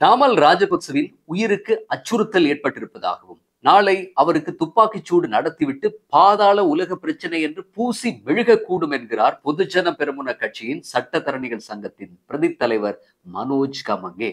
நாமல் ராஜபக்சவின் உயிருக்கு அச்சுறுத்தல் ஏற்பட்டிருப்பதாகவும், நாளை அவருக்கு துப்பாக்கிச் சூடு நடத்திவிட்டு பாதாள உலக பிரச்சனை என்று பூசி மெழுகக்கூடும் என்கிறார் பொதுஜன பெரமுன கட்சியின் சட்டத்தரணிகள் சங்கத்தின் பிரதி தலைவர் மனோஜ் கமங்கே.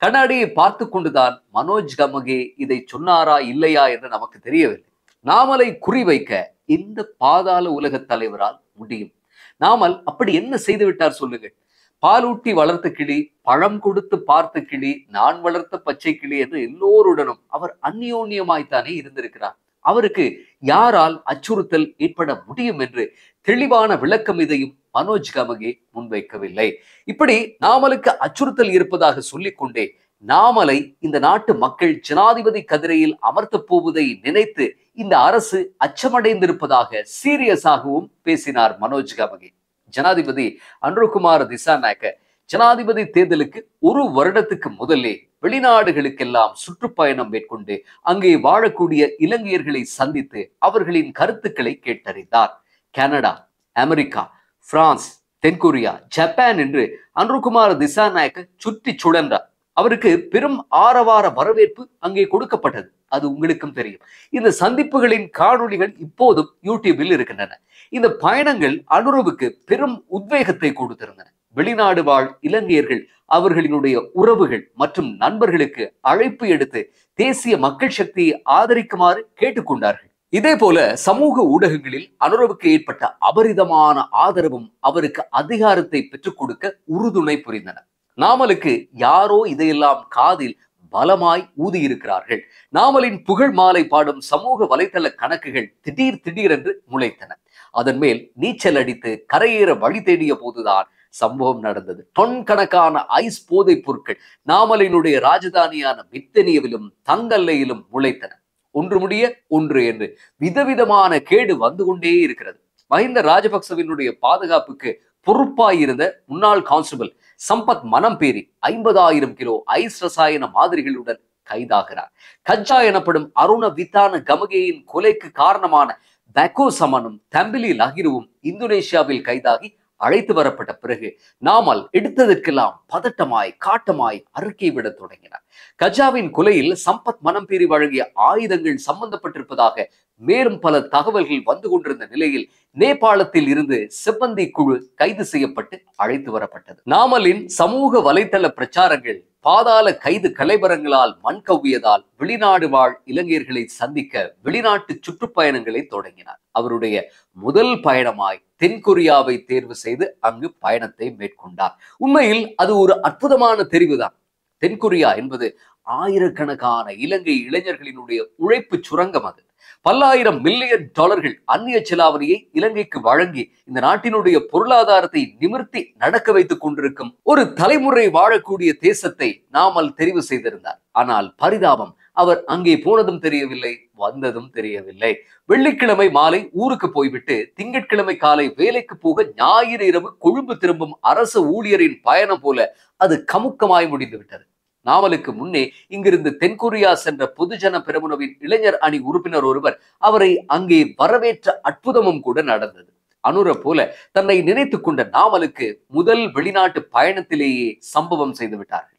கண்ணாடியை பார்த்து கொண்டுதான் மனோஜ் கமங்கே இதை சொன்னாரா இல்லையா என்று நமக்கு தெரியவில்லை. நாமலை குறிவைக்க இந்த பாதாள உலக தலைவரால் முடியும். நாமல் அப்படி என்ன செய்து விட்டார் சொல்லுங்கள்? பாலூட்டி வளர்த்த கிளி, பழம் கொடுத்து பார்த்த கிளி, நான் வளர்த்த பச்சை கிளி என்று எல்லோருடனும் அவர் அந்யோன்யமாய்த்தானே இருந்திருக்கிறார். அவருக்கு யாரால் அச்சுறுத்தல் ஏற்பட முடியும் என்று தெளிவான விளக்கம் இதையும் மனோஜ் கமங்கே முன்வைக்கவில்லை. இப்படி நாமலுக்கு அச்சுறுத்தல் இருப்பதாக சொல்லிக்கொண்டே நாமலை இந்த நாட்டு மக்கள் ஜனாதிபதி கதிரையில் அமர்த்த போவதை நினைத்து இந்த அரசு அச்சமடைந்திருப்பதாக சீரியஸாகவும் பேசினார் மனோஜ் கமங்கே. ஜனாதிபதி அன்ருகுமார் திசாநாயக்க ஜனாதிபதி தேர்தலுக்கு ஒரு வருடத்துக்கு முதலே வெளிநாடுகளுக்கெல்லாம் சுற்றுப்பயணம் மேற்கொண்டு அங்கே வாழக்கூடிய இலங்கையர்களை சந்தித்து அவர்களின் கருத்துக்களை கேட்டறிந்தார். கனடா, அமெரிக்கா, பிரான்ஸ், தென்கொரியா, ஜப்பான் என்று அன்ருகுமார் திசாநாயக்க சுற்றி சுழன்றார். அவருக்கு பெரும் ஆரவார வரவேற்பு அங்கே கொடுக்கப்பட்டது. அது உங்களுக்கும் தெரியும். இந்த சந்திப்புகளின் காணொளிகள் இப்போதும் யூடியூபில் இருக்கின்றன. இந்த பயணங்கள் அனுரவுக்கு பெரும் உத்வேகத்தை கொடுத்திருந்தன. வெளிநாடு வாழ் இலங்கையர்கள் அவர்களினுடைய உறவுகள் மற்றும் நண்பர்களுக்கு அழைப்பு எடுத்து தேசிய மக்கள் சக்தியை ஆதரிக்குமாறு கேட்டுக்கொண்டார்கள். இதே போல சமூக ஊடகங்களில் அனுரவுக்கு ஏற்பட்ட அபரிதமான ஆதரவும் அவருக்கு அதிகாரத்தை பெற்றுக் கொடுக்க உறுதுணை புரிந்தன. நாமலுக்கு யாரோ இதையெல்லாம் காதில் பலமாய் ஊதியிருக்கிறார்கள். நாமலின் புகழ் மாலை பாடும் சமூக வலைதள கணக்குகள் திடீரென்று முளைத்தன. அதன் மேல் நீச்சல் அடித்து கரையேற வழி தேடிய போதுதான் சம்பவம் நடந்தது. டொன் கணக்கான ஐஸ் போதைப் பொருட்கள் நாமலினுடைய ராஜதானியான மித்தனியவிலும் தங்கல்லையிலும் முளைத்தன. ஒன்று முடிய ஒன்று என்று விதவிதமான கேடு வந்து கொண்டே இருக்கிறது. மஹிந்த ராஜபக்சவினுடைய பாதுகாப்புக்கு பொறுப்பாயிருந்த முன்னாள் constable Sampath Manamperi 50,000 kilo ice ரசாயன மாதிரிகளுடன் கைதாகிறார். கஜா எனப்படும் அருண வித்தான கமகேயின் கொலைக்கு காரணமான பக்கோ சமனும் தம்பிலி லஹிருவும் இந்தோனேஷியாவில் கைதாகி அழைத்து வரப்பட்ட பிறகு நாமல் எடுத்ததற்கெல்லாம் பதட்டமாய் காட்டமாய் அறிக்கை விட தொடங்கினார். கஜாவின் கொலையில் சம்பத் மனம்பேரி வழங்கிய ஆயுதங்கள் சம்பந்தப்பட்டிருப்பதாக மேலும் பல தகவல்கள் வந்து கொண்டிருந்த நிலையில் நேபாளத்தில் இருந்து சிப்பந்தி குழு கைது செய்யப்பட்டு அழைத்து வரப்பட்டது. நாமலின் சமூக வலைதள பிரச்சாரங்கள் பாதாள கைது கலைபரங்களால் மண் கவ்வியதால் வெளிநாடு வாழ் இலங்கையர்களை சந்திக்க வெளிநாட்டு சுற்றுப்பயணங்களை தொடங்கினார். அவருடைய முதல் பயணமாய் தென்கொரியாவை தேர்வு செய்து அங்கு பயணத்தை மேற்கொண்டார். உண்மையில் அது ஒரு அற்புதமான தெரிவுதான். தென்கொரியா என்பது ஆயிரக்கணக்கான இலங்கை இளைஞர்களினுடைய உழைப்பு சுரங்கம். அது பல்லாயிரம் மில்லியன் டாலர்கள் அந்நிய செலாவணியை இலங்கைக்கு வழங்கி இந்த நாட்டினுடைய பொருளாதாரத்தை நிமிர்த்தி நடக்க வைத்துக் கொண்டிருக்கும் ஒரு தலைமுறை வாழக்கூடிய தேசத்தை நாமல் தெரிவு செய்திருந்தார். ஆனால் பரிதாபம், அவர் அங்கே போனதும் தெரியவில்லை, வந்ததும் தெரியவில்லை. வெள்ளிக்கிழமை மாலை ஊருக்கு போய்விட்டு திங்கட்கிழமை காலை வேலைக்கு போக ஞாயிறு இரவு கொழும்பு திரும்பும் அரசு ஊழியரின் பயணம் போல அது கமுக்கமாய் முடிந்து விட்டது. நாமலுக்கு முன்னே இங்கிருந்து தென்கொரியா சென்ற பொதுஜன பெரமுனவின் இளைஞர் அணி உறுப்பினர் ஒருவர் அவரை அங்கே வரவேற்ற அற்புதமும் கூட நடந்தது. அனுர போல தன்னை நினைத்துக் கொண்ட நாமலுக்கு முதல் வெளிநாட்டு பயணத்திலேயே சம்பவம் செய்து விட்டார்கள்.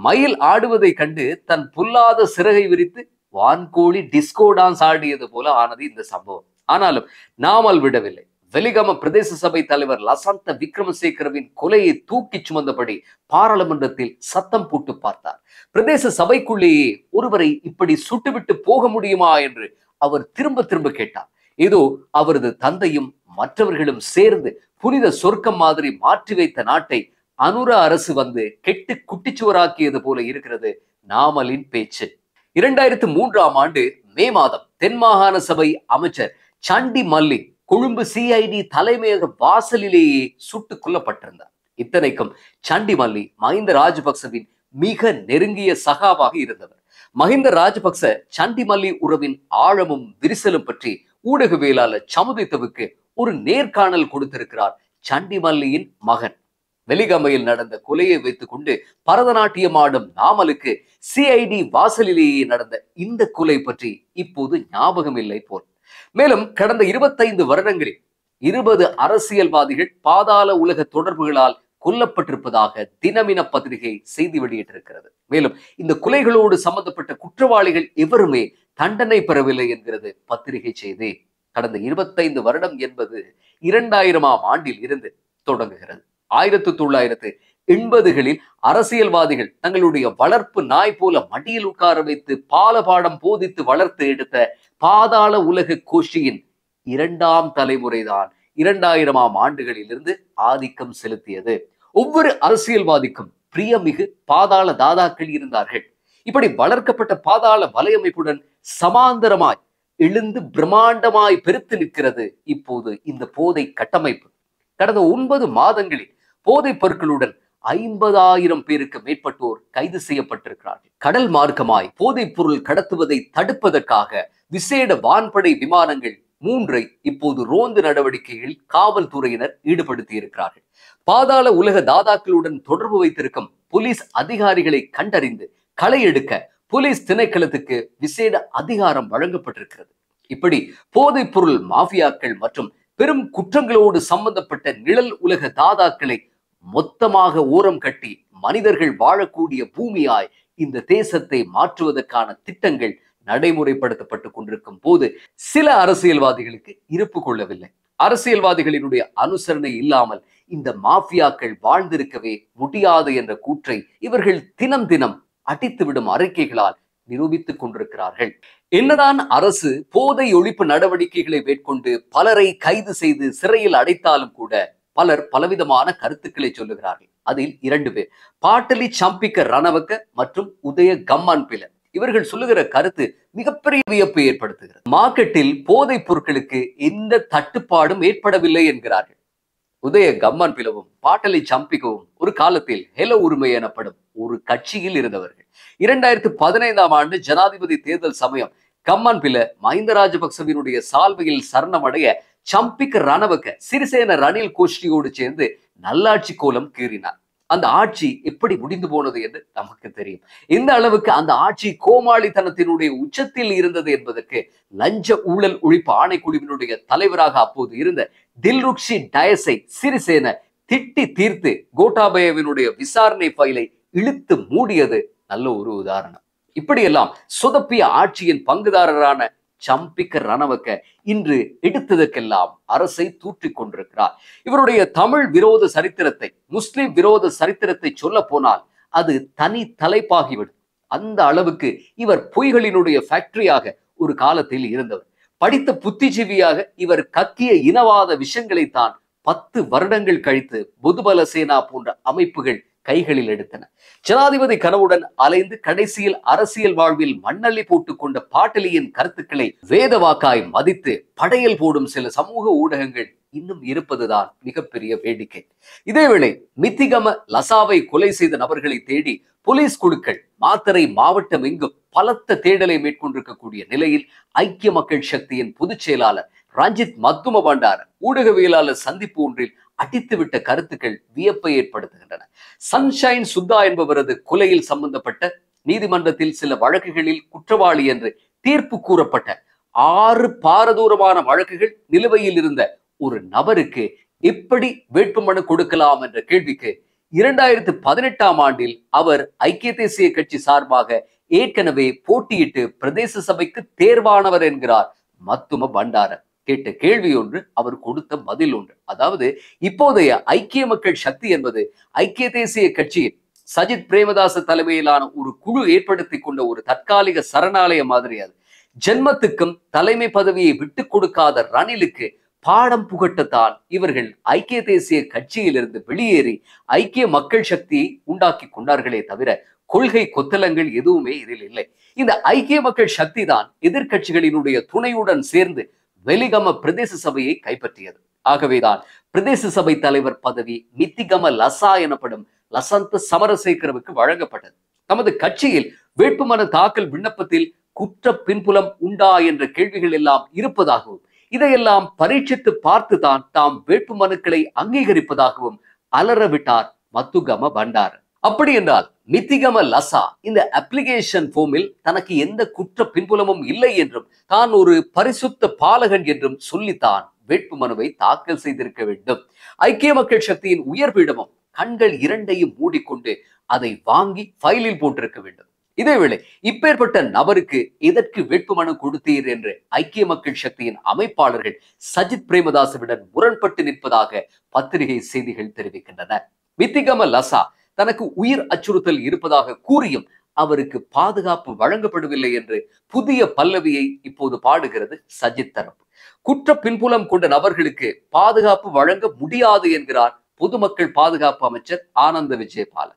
மயில் ஆடுவதை கண்டு தன் புல்லாத சிறகை விரித்து வான்கோழி டிஸ்கோ டான்ஸ் ஆடியது போல ஆனது இந்த சம்பவம். ஆனாலும் நாமல் விடவில்லை. வெலிகம பிரதேச சபை தலைவர் லசந்த விக்ரமசேகரவின் கொலையை தூக்கி சுமந்தபடி பாராளுமன்றத்தில் சத்தம் போட்டு பார்த்தார். பிரதேச சபைக்குள்ளேயே ஒருவரை இப்படி சுட்டுவிட்டு போக முடியுமா என்று அவர் திரும்ப திரும்ப கேட்டார். ஏதோ அவரது தந்தையும் மற்றவர்களும் சேர்ந்து புனித சொர்க்கம் மாதிரி மாற்றி வைத்த நாட்டை அனுர அரசு வந்து கெட்டு குட்டிச்சுவராக்கியது போல இருக்கிறது நாமலின் பேச்சு. 2003ஆம் ஆண்டு மே மாதம் தென் மாகாண சபை அமைச்சர் சண்டி மல்லி கொழும்பு சிஐடி தலைமையக வாசலிலேயே சுட்டுக் கொல்லப்பட்டிருந்தார். இத்தனைக்கும் சண்டி மல்லி மஹிந்த ராஜபக்சவின் மிக நெருங்கிய சகாவாக இருந்தவர். மஹிந்த ராஜபக்ச சண்டி மல்லி உறவின் ஆழமும் விரிசலும் பற்றி ஊடகவியலாளர் சமுதித்தவுக்கு ஒரு நேர்காணல் கொடுத்திருக்கிறார் சண்டி மல்லியின் மகன். வெலிகமையில் நடந்த கொலையை வைத்துக் கொண்டு பரதநாட்டியம் ஆடும் நாமலுக்கு சிஐடி வாசலிலேயே நடந்த இந்த கொலை பற்றி இப்போது ஞாபகம் இல்லை போல். மேலும் கடந்த 25 வருடங்களில் 20 அரசியல்வாதிகள் பாதாள உலக தொடர்புகளால் கொல்லப்பட்டிருப்பதாக தினமின பத்திரிகை செய்தி வெளியிட்டிருக்கிறது. மேலும் இந்த கொலைகளோடு சம்பந்தப்பட்ட குற்றவாளிகள் எவருமே தண்டனை பெறவில்லை என்கிறது பத்திரிகை செய்தி. கடந்த 25 வருடம் என்பது 2000ஆம் ஆண்டில் இருந்து தொடங்குகிறது. 1980களில் அரசியல்வாதிகள் தங்களுடைய வளர்ப்பு நாய் போல மடியில் உட்கார வைத்து பாலபாடம் போதித்து வளர்த்து எடுத்த பாதாள உலக கோஷ்டியின் 2ஆம் தலைமுறைதான் 2000ஆம் ஆண்டுகளிலிருந்து ஆதிக்கம் செலுத்தியது. ஒவ்வொரு அரசியல்வாதிக்கும் பிரியமிகு பாதாள தாதாக்கள் இருந்தார்கள். இப்படி வளர்க்கப்பட்ட பாதாள வலையமைப்புடன் சமாந்தரமாய் எழுந்து பிரம்மாண்டமாய் பெருத்து நிற்கிறது இப்போது இந்த போதை கட்டமைப்பு. கடந்த 9 மாதங்களில் போதைப் பொருட்களுடன் 50,000 பேருக்கு மேற்பட்டோர் கைது செய்யப்பட்டிருக்கிறார்கள். கடல் மார்க்கமாய் போதைப் பொருள் கடத்துவதை தடுப்பதற்காக விசேட வான்படை விமானங்கள் 3 இப்போது ரோந்து நடவடிக்கையில் காவல்துறையினர் ஈடுபடுத்தி இருக்கிறார்கள். பாதாள உலக தாதாக்களுடன் தொடர்பு வைத்திருக்கும் போலீஸ் அதிகாரிகளை கண்டறிந்து களை எடுக்க போலீஸ் திணைக்களத்துக்கு விசேட அதிகாரம் வழங்கப்பட்டிருக்கிறது. இப்படி போதைப் பொருள் மாஃபியாக்கள் மற்றும் பெரும் குற்றங்களோடு சம்பந்தப்பட்ட நிழல் உலக தாதாக்களை மொத்தமாக ஓரம் கட்டி மனிதர்கள் வாழக்கூடிய பூமியாய் இந்த தேசத்தை மாற்றுவதற்கான திட்டங்கள் நடைமுறைப்படுத்தப்பட்டு கொண்டிருக்கும் போது சில அரசியல்வாதிகளுக்கு இருப்பு கொள்ளவில்லை. அரசியல்வாதிகளினுடைய அனுசரணை இல்லாமல் இந்த மாஃபியாக்கள் வாழ்ந்திருக்கவே முடியாது என்ற கூற்றை இவர்கள் தினம் தினம் அடித்துவிடும் அறிக்கைகளால் நிரூபித்துக் கொண்டிருக்கிறார்கள். என்னதான் அரசு போதை ஒழிப்பு நடவடிக்கைகளை மேற்கொண்டு பலரை கைது செய்து சிறையில் அடைத்தாலும் கூட பலர் பலவிதமான கருத்துக்களை சொல்லுகிறார்கள். அதில் 2 பேர், பாட்டலி சம்பிக்க ரணவக்க மற்றும் உதய கம்மான்பில. இவர்கள் சொல்லுகிற கருத்து மிகப்பெரிய வியப்பை ஏற்படுத்துகிறது. மார்க்கெட்டில் போதைப் பொருட்களுக்கு எந்த தட்டுப்பாடும் ஏற்படவில்லை என்கிறார்கள். உதய கம்மான் பிளவும் பாட்டலி சம்பிக்கவும் ஒரு காலத்தில் ஹெல உரிமை எனப்படும் ஒரு கட்சியில் இருந்தவர்கள். 2015ஆம் ஆண்டு ஜனாதிபதி தேர்தல் சமயம் கம்மான் பில மஹிந்த ராஜபக்சவினுடைய சால்வையில் சரணமடைய சம்பிக்க ரணவக்க சிறிசேன ரணில் கோஷ்டியோடு சேர்ந்து நல்லாட்சி கோலம் கீறினார். அந்த ஆட்சி எப்படி முடிந்து போனது என்று நமக்கு தெரியும். இந்த அளவுக்கு அந்த ஆட்சி கோமாளித்தனத்தினுடைய உச்சத்தில் இருந்தது என்பதற்கு லஞ்ச ஊழல் ஒழிப்பு ஆணைக்குழுவினுடைய தலைவராக அப்போது இருந்த தில்ருக்ஷி டயஸை சிறிசேன திட்டி தீர்த்து கோட்டாபயவினுடைய விசாரணை ஃபைலை இழுத்து மூடியது நல்ல ஒரு உதாரணம். இப்படியெல்லாம் சொதப்பிய ஆட்சியின் பங்குதாரரான சம்பிக்க ரணவக்க இன்று எடுத்ததற்கெல்லாம் அரசை தூற்றிக் கொண்டிருக்கிறார். இவருடைய தமிழ் விரோத சரித்திரத்தை, முஸ்லிம் விரோத சரித்திரத்தை சொல்ல போனால் அது தனி தலைப்பாகிவிடும். அந்த அளவுக்கு இவர் பொய்களினுடைய ஃபேக்டரியாக ஒரு காலத்தில் இருந்தவர். படித்த புத்திஜீவியாக இவர் கக்கிய இனவாத விஷயங்களைத்தான் 10 வருடங்கள் கழித்து பொதுபல சேனா போன்ற அமைப்புகள் கைகளில் எடுத்தன. ஜனாதிபதி கனவுடன் அலைந்து கடைசியில் அரசியல் வாழ்வில் மண்ணள்ளி போட்டுக் கொண்ட பாட்டலியின் கருத்துக்களை வேதவாக்காய் மதித்து படையல் போடும் சில சமூக ஊடகங்கள் இன்னும் இருப்பதுதான் மிகப்பெரிய வேடிக்கை. இதேவேளை மித்திகம லசாவை கொலை செய்த நபர்களை தேடி போலீஸ் குழுக்கள் மாத்தறை மாவட்டம் எங்கும் பலத்த தேடலை மேற்கொண்டிருக்கக்கூடிய நிலையில் ஐக்கிய மக்கள் சக்தியின் பொதுச் செயலாளர் ரஞ்சித் மத்தும பண்டார ஊடகவியலாளர் சந்திப்பு ஒன்றில் அடித்துவிட்ட கருத்துக்கள் வியப்பை ஏற்படுத்துகின்றன. சன்ஷைன் சுத்தா என்பவரது கொலையில் சம்பந்தப்பட்ட நீதிமன்றத்தில் சில வழக்குகளில் குற்றவாளி என்று தீர்ப்பு கூறப்பட்ட 6 பாரதூரமான வழக்குகள் நிலுவையில் இருந்த ஒரு நபருக்கு எப்படி வேட்புமனு கொடுக்கலாம் என்ற கேள்விக்கு 2018ஆம் ஆண்டில் அவர் ஐக்கிய தேசிய கட்சி சார்பாக ஏற்கனவே போட்டியிட்டு பிரதேச சபைக்கு தேர்வானவர் என்கிறார் மத்தும பண்டார. கேட்ட கேள்வி ஒன்று, அவர் கொடுத்த பதில் ஒன்று. அதாவது இப்போதைய ஐக்கிய மக்கள் சக்தி என்பது ஐக்கிய தேசிய கட்சியின் சஜித் பிரேமதாச தலைமையிலான ஒரு குழு ஏற்படுத்தி கொண்ட ஒரு தற்காலிக சரணாலய மாதிரி. அது ஜென்மத்துக்கும் தலைமை பதவியை விட்டு கொடுக்காத ரணிலுக்கு பாடம் புகட்டத்தான் இவர்கள் ஐக்கிய தேசிய கட்சியிலிருந்து வெளியேறி ஐக்கிய மக்கள் சக்தியை உண்டாக்கி கொண்டார்களே தவிர கொள்கை கொத்தலங்கள் எதுவுமே இதில் இல்லை. இந்த ஐக்கிய மக்கள் சக்தி தான் எதிர்கட்சிகளினுடைய துணையுடன் சேர்ந்து வெலிகம பிரதேச சபையை கைப்பற்றியது. ஆகவேதான் பிரதேச சபை தலைவர் பதவி மித்திகம லசா எனப்படும் லசந்த சமரசேகரவுக்கு வழங்கப்பட்டது. நமது கட்சியில் வேட்புமனு தாக்கல் விண்ணப்பத்தில் குற்ற பின்புலம் உண்டா என்ற கேள்விகள் எல்லாம் இருப்பதாகவும் இதையெல்லாம் பரீட்சித்து பார்த்துதான் தாம் வேட்புமனுக்களை அங்கீகரிப்பதாகவும் அலறவிட்டார் மத்துகம பண்டார. அப்படி என்றால் மித்திகம லசா இந்த அப்ளிகேஷன் ஃபார்மில் தனக்கு எந்த குற்ற பின்புலமும் இல்லை என்றும் தான் ஒரு பரிசுத்த பாலகன் என்றும் சொல்லித்தான் வேட்புமனுவை தாக்கல் செய்திருக்க வேண்டும். ஐக்கிய மக்கள் சக்தியின் உயர்பீடமும் கண்கள் இரண்டையும் மூடிக்கொண்டு அதை வாங்கி ஃபைலில் போட்டிருக்க வேண்டும். இதேவேளை இப்பேற்பட்ட நபருக்கு எதற்கு வேட்புமனு கொடுத்தீர் என்று ஐக்கிய மக்கள் சக்தியின் அமைப்பாளர்கள் சஜித் பிரேமதாசவிடம் முரண்பட்டு நிற்பதாக பத்திரிகை செய்திகள் தெரிவிக்கின்றன. வித்திகம லசா தனக்கு உயிர் அச்சுறுத்தல் இருப்பதாக கூறியும் அவருக்கு பாதுகாப்பு வழங்கப்படவில்லை என்று புதிய பல்லவியை இப்போது பாடுகிறது சஜித் தரப்பு. குற்ற பின்புலம் கொண்ட நபர்களுக்கு பாதுகாப்பு வழங்க முடியாது என்கிறார் பொதுமக்கள் பாதுகாப்பு அமைச்சர் ஆனந்த விஜயபால.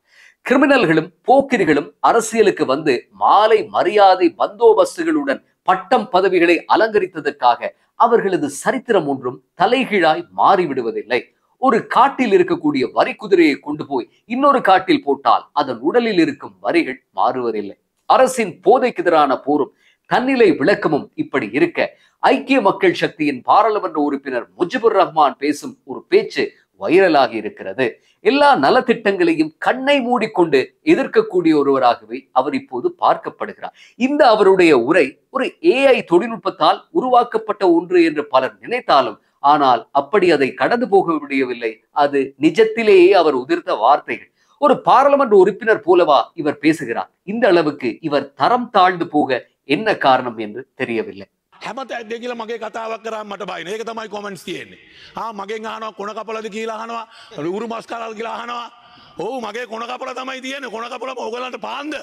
கிரிமினல்களும் போக்கிரிகளும் அரசியலுக்கு வந்து மாலை மரியாதை பந்தோபஸ்துகளுடன் பட்டம் பதவிகளை அலங்கரித்ததற்காக அவர்களது சரித்திரம் ஒன்றும் தலைகீழாய் மாறிவிடுவதில்லை. ஒரு காட்டில் இருக்கக்கூடிய வரி குதிரையை கொண்டு போய் இன்னொரு காட்டில் போட்டால் அதன் உடலில் இருக்கும் வரிகள் மாறுவதில்லை. அரசின் போதைக்கு எதிரான போரும் தன்னிலை விளக்கமும் இப்படி இருக்க, ஐக்கிய மக்கள் சக்தியின் பாராளுமன்ற உறுப்பினர் முஜிபுர் ரஹ்மான் பேசும் ஒரு பேச்சு வைரலாகி இருக்கிறது. எல்லா நலத்திட்டங்களையும் கண்ணை மூடிக்கொண்டு எதிர்க்கக்கூடிய ஒருவராகவே அவர் இப்போது பார்க்கப்படுகிறார். இந்த அவருடைய உரை ஒரு AI தொழில்நுட்பத்தால் உருவாக்கப்பட்ட ஒன்று என்று பலர் நினைத்தாலும், ஆனால் அப்படி அதை கடந்து போக முடியவில்லை. அது நிஜத்திலேயே அவர் உதிர்த்த வார்த்தைகள். ஒரு பாராளுமன்ற உறுப்பினர் போலவா இவர் பேசுகிறார்? இந்த அளவுக்கு இவர் தரம் தாழ்ந்து போக என்ன காரணம் என்று தெரியவில்லை. හැමත ඇද්ද කියලා මගේ කතාවක් කරා මට බයින. ඒක තමයි කොමන්ට්ස් තියෙන්නේ. මගෙන් අහනවා කොන කපලද කියලා අහනවා. උරු මස් කාලාද කියලා අහනවා. ඔව් මගේ කොන කපල තමයි තියෙන්නේ. කොන කපල ඔයගලන්ට පාන්ද?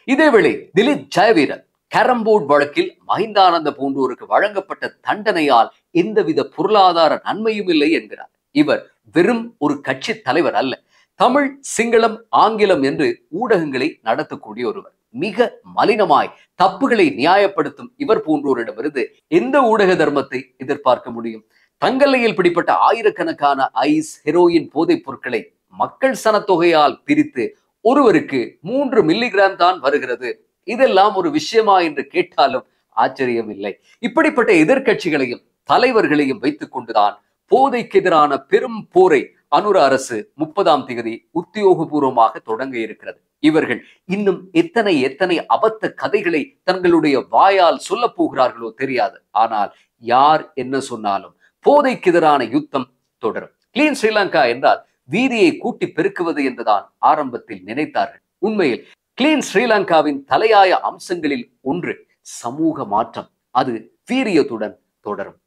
இதேவேளை திலீப் ஜெயவீரன் கேரம்போர்டு வழக்கில் மஹிந்தானந்த போன்றோருக்கு வழங்கப்பட்ட தண்டனையால் எந்தவித பொருளாதார நன்மையும் இல்லை என்கிறார். இவர் வெறும் ஒரு கட்சி தலைவர் அல்ல, தமிழ், சிங்களம், ஆங்கிலம் என்று ஊடகங்களை நடத்தக்கூடிய ஒருவர். மிக மலினமாய் தப்புகளை நியாயப்படுத்தும் இவர் போன்றோரிடமிருந்து எந்த ஊடக தர்மத்தை எதிர்பார்க்க முடியும்? தங்கல்லையில் பிடிப்பட்ட ஆயிரக்கணக்கான ஐஸ், ஹெரோயின் போதைப் பொருட்களை மக்கள் சனத்தொகையால் பிரித்து ஒருவருக்கு 3 மில்லிகிராம் தான் வருகிறது. இதெல்லாம் ஒரு விஷயமா என்று கேட்டாலும் ஆச்சரியம் இல்லை. இப்படிப்பட்ட எதிர்கட்சிகளையும் தலைவர்களையும் வைத்துக் கொண்டுதான் போதைக்கு எதிரான பெரும் போரை அனுர அரசு 30ஆம் தேதி உத்தியோகபூர்வமாக தொடங்க இருக்கிறது. இவர்கள் இன்னும் எத்தனை அபத்த கதைகளை தங்களுடைய வாயால் சொல்ல போகிறார்களோ தெரியாது. ஆனால் யார் என்ன சொன்னாலும் போதைக்கு எதிரான யுத்தம் தொடரும். கிளீன் ஸ்ரீலங்கா என்றால் வீதியை கூட்டி பெருக்குவது என்றுதான் ஆரம்பத்தில் நினைத்தார்கள். உண்மையில் கிளீன் ஸ்ரீலங்காவின் தலையாய அம்சங்களில் ஒன்று சமூக மாற்றம். அது வீரியத்துடன் தொடரும்.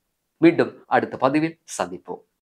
மீண்டும் அடுத்த பதிவில் சந்திப்போம்.